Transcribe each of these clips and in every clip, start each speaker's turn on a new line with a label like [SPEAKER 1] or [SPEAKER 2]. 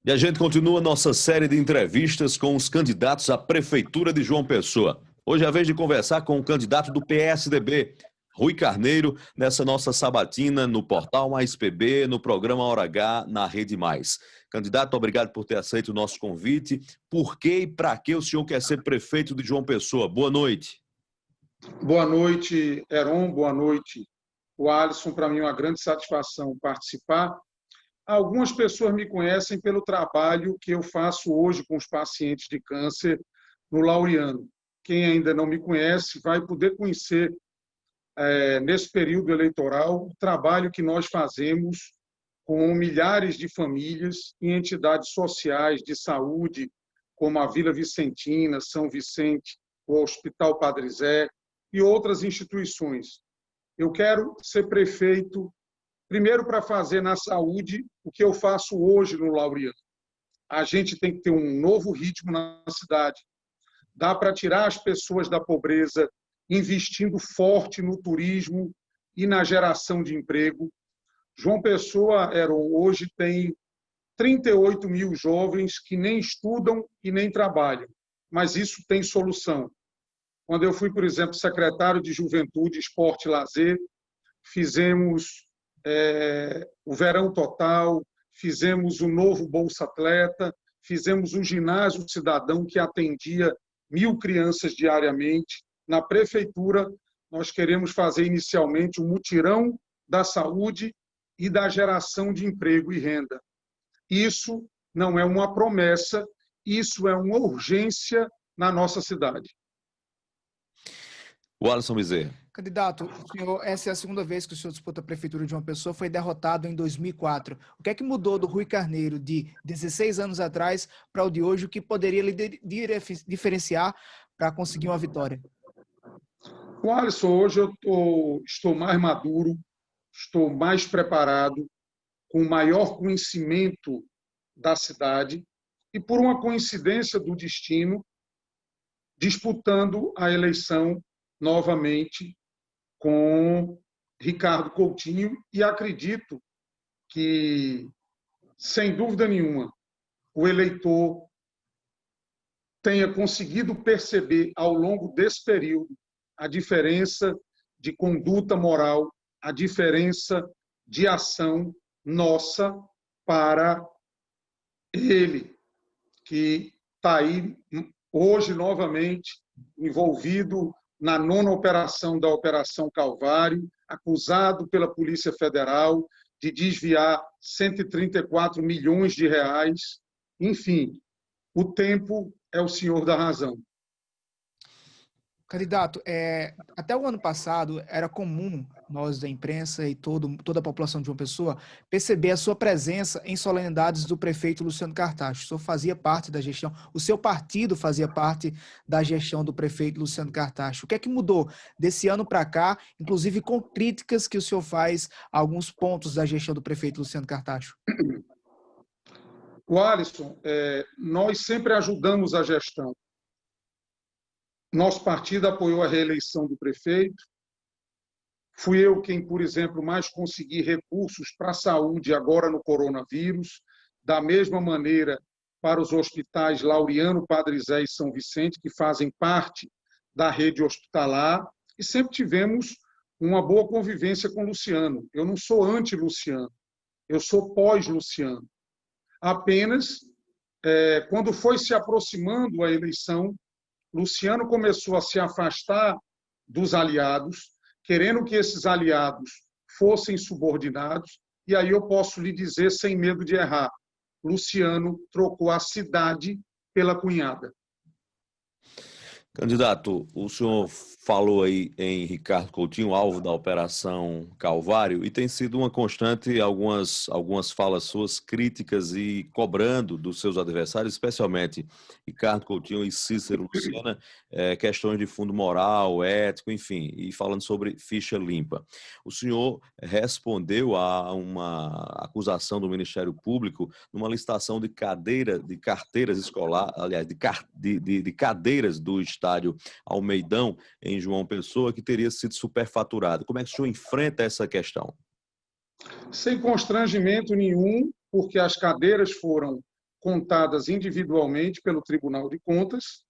[SPEAKER 1] E a gente continua nossa série de entrevistas com os candidatos à Prefeitura de João Pessoa. Hoje é a vez de conversar com o candidato do PSDB, Rui Carneiro, nessa nossa sabatina no Portal Mais PB, no programa Hora H, na Rede Mais. Candidato, obrigado por ter aceito o nosso convite. Por que e para que o senhor quer ser prefeito de João Pessoa? Boa noite.
[SPEAKER 2] Boa noite, Heron. Boa noite, o Alisson. Para mim é uma grande satisfação participar. Algumas pessoas me conhecem pelo trabalho que eu faço hoje com os pacientes de câncer no Laureano. Quem ainda não me conhece vai poder conhecer, nesse período eleitoral, o trabalho que nós fazemos com milhares de famílias em entidades sociais de saúde, como a Vila Vicentina, São Vicente, o Hospital Padre Zé e outras instituições. Eu quero ser prefeito, primeiro, para fazer na saúde o que eu faço hoje no Laureano. A gente tem que ter um novo ritmo na cidade. Dá para tirar as pessoas da pobreza, investindo forte no turismo e na geração de emprego. João Pessoa, hoje tem 38 mil jovens que nem estudam e nem trabalham, mas isso tem solução. Quando eu fui, por exemplo, secretário de Juventude, Esporte e Lazer, fizemos o Verão Total, fizemos o novo Bolsa Atleta, fizemos o Ginásio Cidadão, que atendia 1.000 crianças diariamente. Na prefeitura, nós queremos fazer inicialmente o mutirão da saúde e da geração de emprego e renda. Isso não é uma promessa, isso é uma urgência na nossa cidade.
[SPEAKER 1] O Alisson Bezerra.
[SPEAKER 3] Candidato, senhor, essa é a segunda vez que o senhor disputa a Prefeitura de João Pessoa, foi derrotado em 2004. O que é que mudou do Rui Carneiro de 16 anos atrás para o de hoje? O que poderia lhe diferenciar para conseguir uma vitória?
[SPEAKER 2] O Alisson, hoje eu estou mais maduro, estou mais preparado, com maior conhecimento da cidade e, por uma coincidência do destino, disputando a eleição novamente com Ricardo Coutinho, e acredito que, sem dúvida nenhuma, o eleitor tenha conseguido perceber ao longo desse período a diferença de conduta moral, a diferença de ação nossa para ele, que está aí hoje novamente envolvido na 9ª operação da Operação Calvário, acusado pela Polícia Federal de desviar 134 milhões de reais. Enfim, o tempo é o senhor da razão.
[SPEAKER 3] Candidato, até o ano passado era comum nós da imprensa e toda a população de João Pessoa perceber a sua presença em solenidades do prefeito Luciano Cartacho. O senhor fazia parte da gestão, o seu partido fazia parte da gestão do prefeito Luciano Cartacho. O que é que mudou desse ano para cá, inclusive com críticas que o senhor faz a alguns pontos da gestão do prefeito Luciano Cartacho?
[SPEAKER 2] O Alisson, nós sempre ajudamos a gestão. Nosso partido apoiou a reeleição do prefeito. Fui eu quem, por exemplo, mais consegui recursos para a saúde agora no coronavírus, da mesma maneira para os hospitais Laureano, Padre Zé e São Vicente, que fazem parte da rede hospitalar, e sempre tivemos uma boa convivência com o Luciano. Eu não sou anti-Luciano, eu sou pós-Luciano. Apenas, quando foi se aproximando a eleição, Luciano começou a se afastar dos aliados, querendo que esses aliados fossem subordinados, e aí eu posso lhe dizer, sem medo de errar, Luciano trocou a cidade pela cunhada.
[SPEAKER 1] Candidato, o senhor falou aí em Ricardo Coutinho, alvo da Operação Calvário, e tem sido uma constante algumas falas suas críticas e cobrando dos seus adversários, especialmente Ricardo Coutinho e Cícero Lucena, questões de fundo moral, ético, enfim, e falando sobre ficha limpa. O senhor respondeu a uma acusação do Ministério Público numa licitação de carteiras escolares, aliás, de cadeiras do estádio Almeidão, em João Pessoa, que teria sido superfaturado. Como é que o senhor enfrenta essa questão?
[SPEAKER 2] Sem constrangimento nenhum, porque as cadeiras foram contadas individualmente pelo Tribunal de Contas,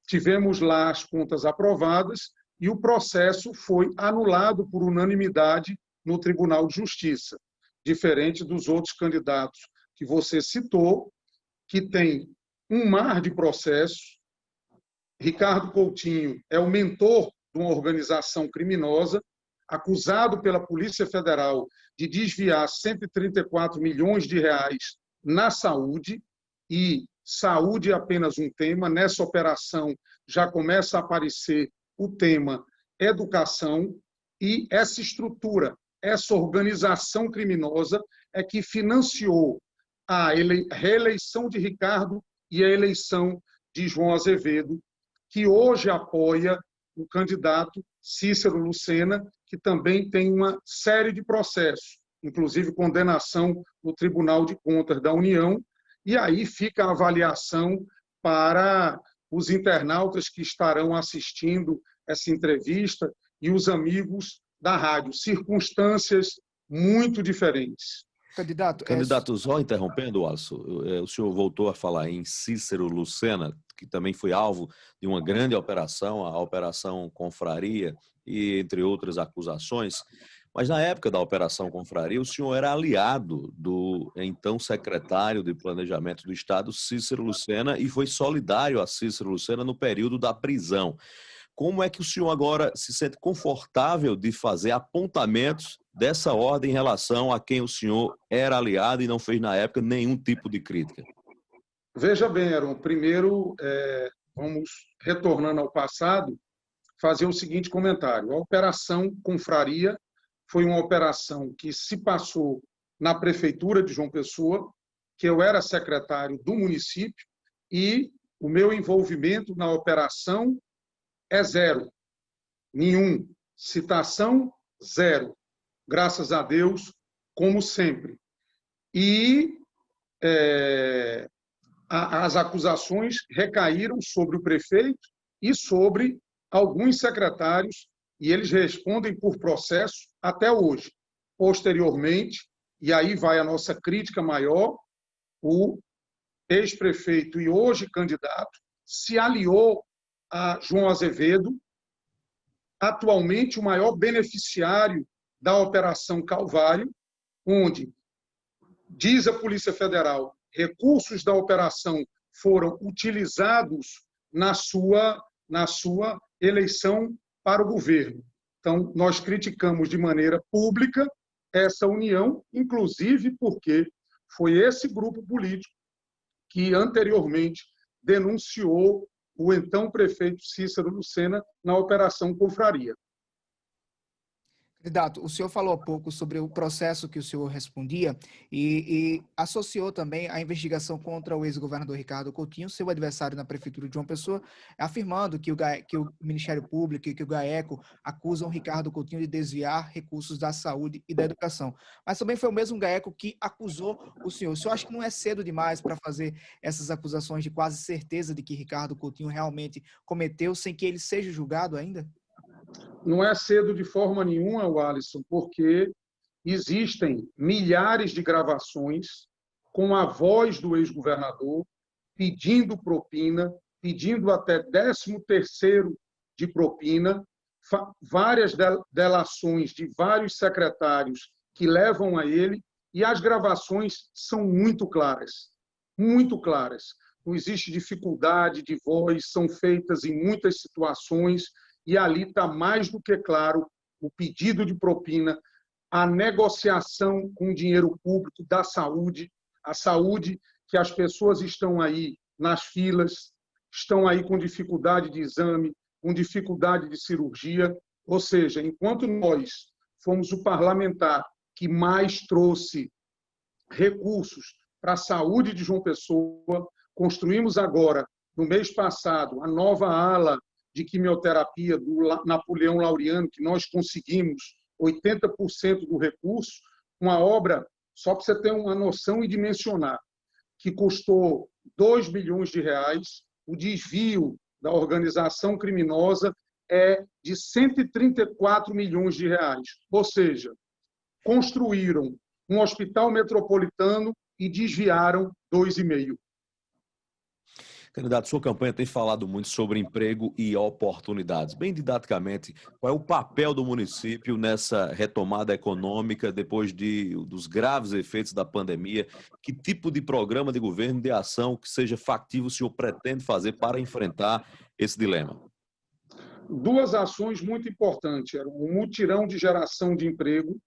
[SPEAKER 2] tivemos lá as contas aprovadas e o processo foi anulado por unanimidade no Tribunal de Justiça, diferente dos outros candidatos que você citou, que tem um mar de processos. Ricardo Coutinho é o mentor de uma organização criminosa, acusado pela Polícia Federal de desviar 134 milhões de reais na saúde, e saúde é apenas um tema. Nessa operação já começa a aparecer o tema educação, e essa estrutura, essa organização criminosa é que financiou a reeleição de Ricardo e a eleição de João Azevedo, que hoje apoia o candidato Cícero Lucena, que também tem uma série de processos, inclusive condenação no Tribunal de Contas da União, e aí fica a avaliação para os internautas que estarão assistindo essa entrevista e os amigos da rádio. Circunstâncias muito diferentes.
[SPEAKER 1] Candidato, só interrompendo, Alisson, o senhor voltou a falar em Cícero Lucena, que também foi alvo de uma grande operação, a Operação Confraria, e entre outras acusações. Mas na época da Operação Confraria, o senhor era aliado do então secretário de Planejamento do Estado, Cícero Lucena, e foi solidário a Cícero Lucena no período da prisão. Como é que o senhor agora se sente confortável de fazer apontamentos dessa ordem em relação a quem o senhor era aliado e não fez na época nenhum tipo de crítica?
[SPEAKER 2] Veja bem, Aaron, primeiro vamos, retornando ao passado, fazer o seguinte comentário. A Operação Confraria foi uma operação que se passou na Prefeitura de João Pessoa, que eu era secretário do município, e o meu envolvimento na operação é zero. Nenhum. Citação, zero. Graças a Deus, como sempre. E as acusações recaíram sobre o prefeito e sobre alguns secretários, e eles respondem por processo até hoje. Posteriormente, e aí vai a nossa crítica maior, o ex-prefeito e hoje candidato se aliou a João Azevedo, atualmente o maior beneficiário da Operação Calvário, onde, diz a Polícia Federal, recursos da operação foram utilizados na sua eleição para o governo. Então, nós criticamos de maneira pública essa união, inclusive porque foi esse grupo político que anteriormente denunciou o então prefeito Cícero Lucena na Operação Confraria.
[SPEAKER 3] Candidato, o senhor falou há pouco sobre o processo que o senhor respondia e associou também a investigação contra o ex-governador Ricardo Coutinho, seu adversário na Prefeitura de João Pessoa, afirmando que o Ministério Público e que o GAECO acusam Ricardo Coutinho de desviar recursos da saúde e da educação. Mas também foi o mesmo GAECO que acusou o senhor. O senhor acha que não é cedo demais para fazer essas acusações de quase certeza de que Ricardo Coutinho realmente cometeu sem que ele seja julgado ainda?
[SPEAKER 2] Não é cedo de forma nenhuma, Alisson, porque existem milhares de gravações com a voz do ex-governador pedindo propina, pedindo até 13º de propina, várias delações de vários secretários que levam a ele, e as gravações são muito claras, muito claras. Não existe dificuldade de voz, são feitas em muitas situações, e ali está mais do que claro o pedido de propina, a negociação com o dinheiro público da saúde, a saúde que as pessoas estão aí nas filas, estão aí com dificuldade de exame, com dificuldade de cirurgia. Ou seja, enquanto nós fomos o parlamentar que mais trouxe recursos para a saúde de João Pessoa, construímos agora, no mês passado, a nova ala de quimioterapia do Napoleão Laureano, que nós conseguimos 80% do recurso, uma obra, só para você ter uma noção e dimensionar, que custou 2 bilhões de reais, o desvio da organização criminosa é de 134 milhões de reais. Ou seja, construíram um hospital metropolitano e desviaram 2,5.
[SPEAKER 1] Candidato, sua campanha tem falado muito sobre emprego e oportunidades. Bem didaticamente, qual é o papel do município nessa retomada econômica depois dos graves efeitos da pandemia? Que tipo de programa de governo, de ação que seja factível o senhor pretende fazer para enfrentar esse dilema?
[SPEAKER 2] Duas ações muito importantes. Era um mutirão de geração de emprego. O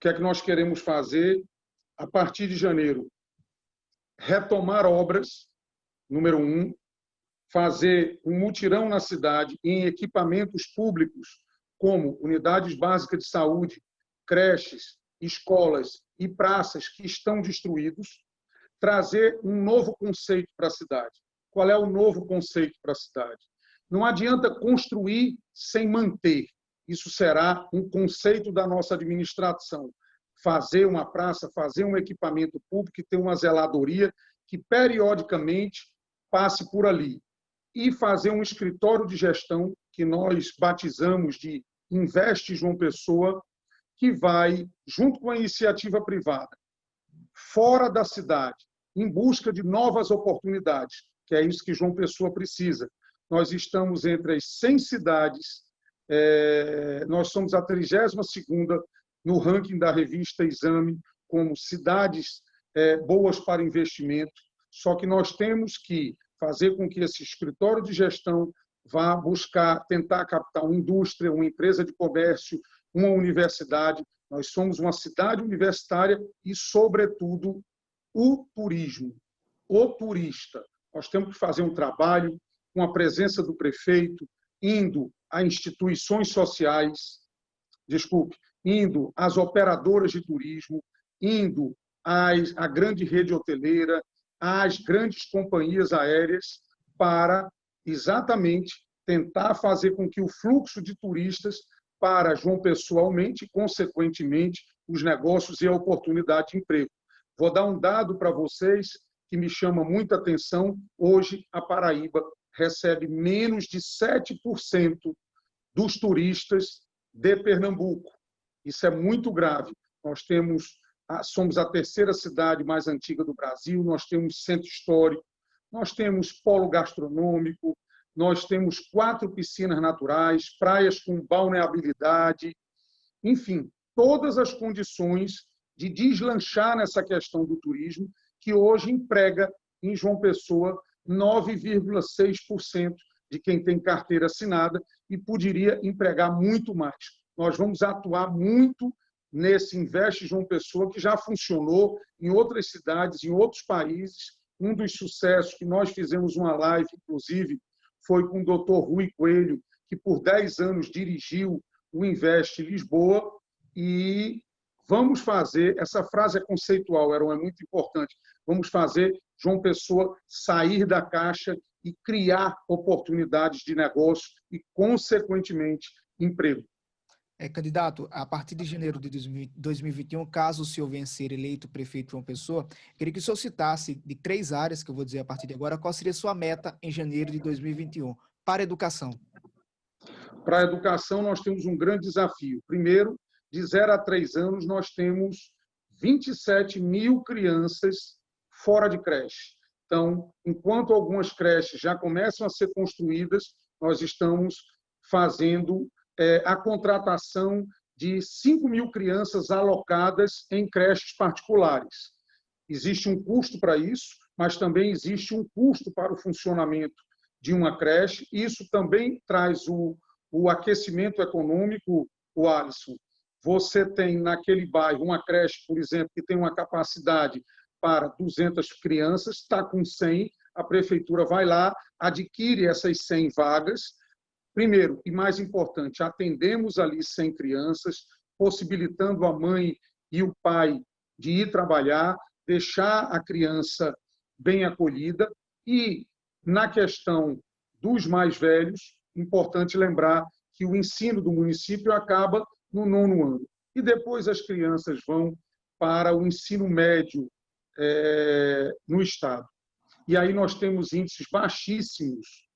[SPEAKER 2] que é que nós queremos fazer a partir de janeiro? Retomar obras, número um, fazer um mutirão na cidade em equipamentos públicos, como unidades básicas de saúde, creches, escolas e praças que estão destruídos, trazer um novo conceito para a cidade. Qual é o novo conceito para a cidade? Não adianta construir sem manter. Isso será um conceito da nossa administração. Fazer uma praça, fazer um equipamento público e ter uma zeladoria que periodicamente passe por ali. E fazer um escritório de gestão que nós batizamos de Investe João Pessoa, que vai, junto com a iniciativa privada, fora da cidade, em busca de novas oportunidades, que é isso que João Pessoa precisa. Nós estamos entre as 100 cidades, nós somos a 32ª no ranking da revista Exame, como cidades boas para investimento, só que nós temos que fazer com que esse escritório de gestão vá buscar, tentar captar uma indústria, uma empresa de comércio, uma universidade. Nós somos uma cidade universitária e, sobretudo, o turismo, o turista. Nós temos que fazer um trabalho com a presença do prefeito, indo a instituições sociais, indo às operadoras de turismo, indo à grande rede hoteleira, às grandes companhias aéreas, para exatamente tentar fazer com que o fluxo de turistas para João Pessoa aumente e, consequentemente, os negócios e a oportunidade de emprego. Vou dar um dado para vocês que me chama muita atenção. Hoje, a Paraíba recebe menos de 7% dos turistas de Pernambuco. Isso é muito grave. Nós somos a 3ª cidade mais antiga do Brasil, nós temos centro histórico, nós temos polo gastronômico, nós temos 4 piscinas naturais, praias com balneabilidade, enfim, todas as condições de deslanchar nessa questão do turismo, que hoje emprega em João Pessoa 9,6% de quem tem carteira assinada e poderia empregar muito mais. Nós vamos atuar muito nesse Investe João Pessoa, que já funcionou em outras cidades, em outros países. Um dos sucessos que nós fizemos uma live, inclusive, foi com o Dr. Rui Coelho, que por 10 anos dirigiu o Investe Lisboa. E vamos fazer, essa frase é conceitual, é muito importante, vamos fazer João Pessoa sair da caixa e criar oportunidades de negócio e, consequentemente, emprego.
[SPEAKER 3] Candidato, a partir de janeiro de 2021, caso o senhor venha ser eleito prefeito de João Pessoa, queria que o senhor citasse de 3 áreas, que eu vou dizer a partir de agora, qual seria a sua meta em janeiro de 2021 para a educação?
[SPEAKER 2] Para a educação, nós temos um grande desafio. Primeiro, de 0 a 3 anos, nós temos 27 mil crianças fora de creche. Então, enquanto algumas creches já começam a ser construídas, nós estamos fazendo a contratação de 5 mil crianças alocadas em creches particulares. Existe um custo para isso, mas também existe um custo para o funcionamento de uma creche. Isso também traz o aquecimento econômico, o Alisson. Você tem naquele bairro uma creche, por exemplo, que tem uma capacidade para 200 crianças, está com 100, a prefeitura vai lá, adquire essas 100 vagas. Primeiro, e mais importante, atendemos ali 100 crianças, possibilitando a mãe e o pai de ir trabalhar, deixar a criança bem acolhida. E, na questão dos mais velhos, importante lembrar que o ensino do município acaba no 9º ano. E depois as crianças vão para o ensino médio no Estado. E aí nós temos índices baixíssimos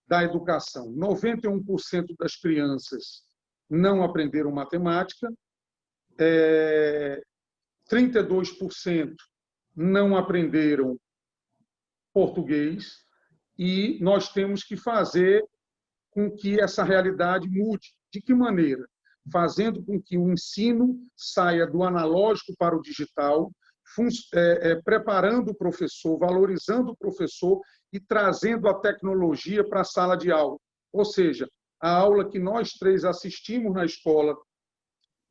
[SPEAKER 2] da educação. 91% das crianças não aprenderam matemática, 32% não aprenderam português e nós temos que fazer com que essa realidade mude. De que maneira? Fazendo com que o ensino saia do analógico para o digital, preparando o professor, valorizando o professor e trazendo a tecnologia para a sala de aula. Ou seja, a aula que nós três assistimos na escola,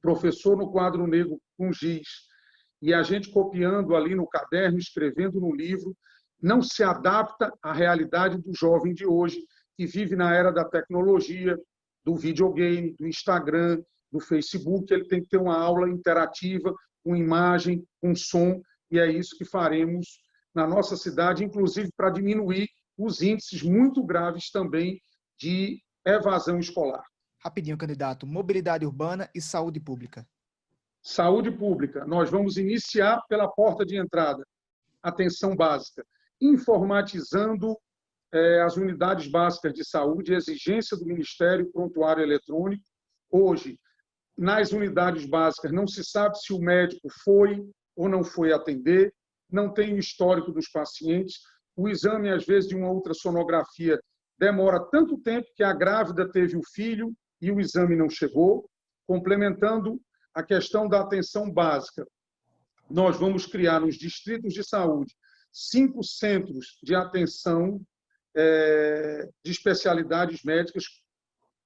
[SPEAKER 2] professor no quadro negro com giz, e a gente copiando ali no caderno, escrevendo no livro, não se adapta à realidade do jovem de hoje, que vive na era da tecnologia, do videogame, do Instagram, do Facebook. Ele tem que ter uma aula interativa, com imagem, com som, e é isso que faremos na nossa cidade, inclusive para diminuir os índices muito graves também de evasão escolar.
[SPEAKER 3] Rapidinho, candidato. Mobilidade urbana e saúde pública.
[SPEAKER 2] Saúde pública. Nós vamos iniciar pela porta de entrada. Atenção básica. Informatizando as unidades básicas de saúde, exigência do Ministério, prontuário eletrônico. Hoje, nas unidades básicas, não se sabe se o médico foi ou não foi atender, não tem o histórico dos pacientes. O exame, às vezes, de uma ultrassonografia demora tanto tempo que a grávida teve o filho e o exame não chegou. Complementando a questão da atenção básica, nós vamos criar nos distritos de saúde 5 centros de atenção de especialidades médicas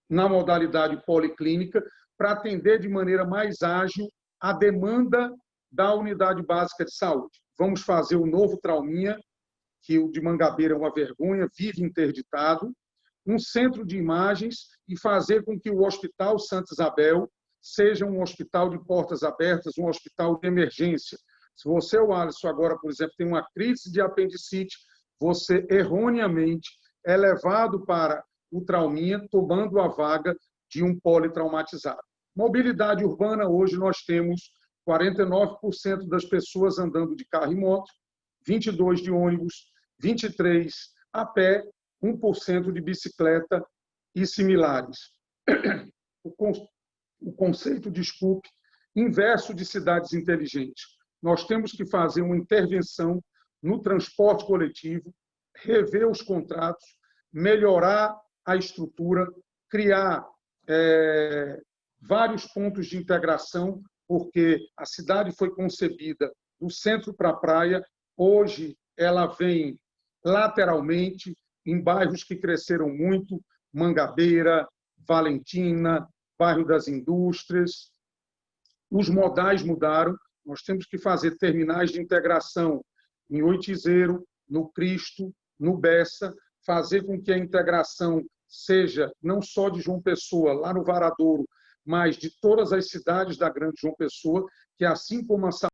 [SPEAKER 2] na modalidade policlínica para atender de maneira mais ágil a demanda da unidade básica de saúde. Vamos fazer o novo Trauminha, que o de Mangabeira é uma vergonha, vive interditado, um centro de imagens e fazer com que o Hospital Santa Isabel seja um hospital de portas abertas, um hospital de emergência. Se você, Alisson, agora, por exemplo, tem uma crise de apendicite, você erroneamente é levado para o Trauminha, tomando a vaga de um politraumatizado. Mobilidade urbana, hoje nós temos 49% das pessoas andando de carro e moto, 22% de ônibus, 23% a pé, 1% de bicicleta e similares. O conceito, desculpe, inverso de cidades inteligentes. Nós temos que fazer uma intervenção no transporte coletivo, rever os contratos, melhorar a estrutura, criar vários pontos de integração, porque a cidade foi concebida do centro para a praia, hoje ela vem lateralmente, em bairros que cresceram muito, Mangabeira, Valentina, bairro das Indústrias. Os modais mudaram, nós temos que fazer terminais de integração em Oitizeiro, no Cristo, no Bessa, fazer com que a integração seja não só de João Pessoa, lá no Varadouro, mas de todas as cidades da Grande João Pessoa, que assim como a